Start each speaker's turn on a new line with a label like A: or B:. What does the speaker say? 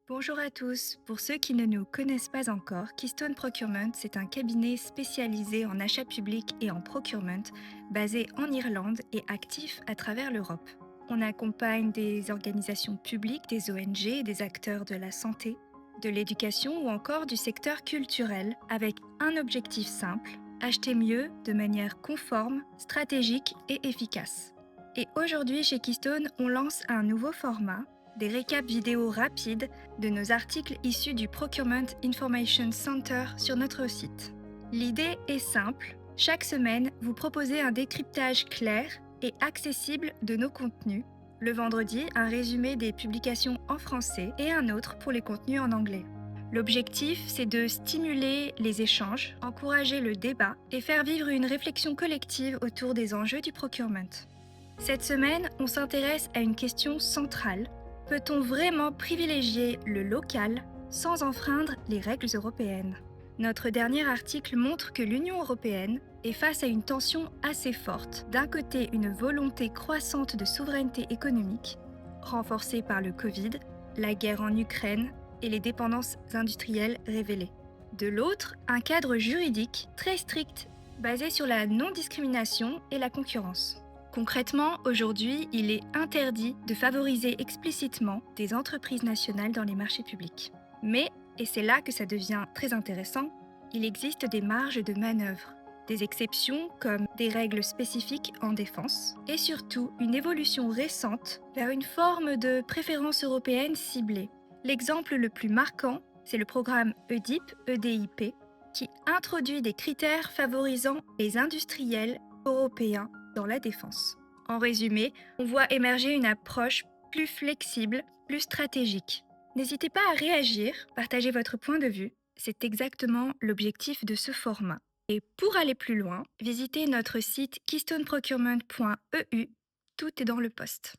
A: Bonjour à tous. Pour ceux qui ne nous connaissent pas encore, Keystone Procurement, c'est un cabinet spécialisé en achat public et en procurement, basé en Irlande et actif à travers l'Europe. On accompagne des organisations publiques, des ONG, des acteurs de la santé, de l'éducation ou encore du secteur culturel, avec un objectif simple, acheter mieux de manière conforme, stratégique et efficace. Et aujourd'hui, chez Keystone, on lance un nouveau format, des récaps vidéo rapides de nos articles issus du Procurement Information Center sur notre site. L'idée est simple, chaque semaine, vous proposez un décryptage clair et accessible de nos contenus. Le vendredi, un résumé des publications en français et un autre pour les contenus en anglais. L'objectif, c'est de stimuler les échanges, encourager le débat et faire vivre une réflexion collective autour des enjeux du procurement. Cette semaine, on s'intéresse à une question centrale. Peut-on vraiment privilégier le local sans enfreindre les règles européennes ? Notre dernier article montre que l'Union européenne est face à une tension assez forte. D'un côté, une volonté croissante de souveraineté économique, renforcée par le Covid, la guerre en Ukraine et les dépendances industrielles révélées. De l'autre, un cadre juridique très strict basé sur la non-discrimination et la concurrence. Concrètement, aujourd'hui, il est interdit de favoriser explicitement des entreprises nationales dans les marchés publics. Mais, et c'est là que ça devient très intéressant, il existe des marges de manœuvre, des exceptions comme des règles spécifiques en défense, et surtout une évolution récente vers une forme de préférence européenne ciblée. L'exemple le plus marquant, c'est le programme EDIP, qui introduit des critères favorisant les industriels européens dans la défense. En résumé, on voit émerger une approche plus flexible, plus stratégique. N'hésitez pas à réagir, partager votre point de vue. C'est exactement l'objectif de ce format. Et pour aller plus loin, visitez notre site keystoneprocurement.eu. Tout est dans le post.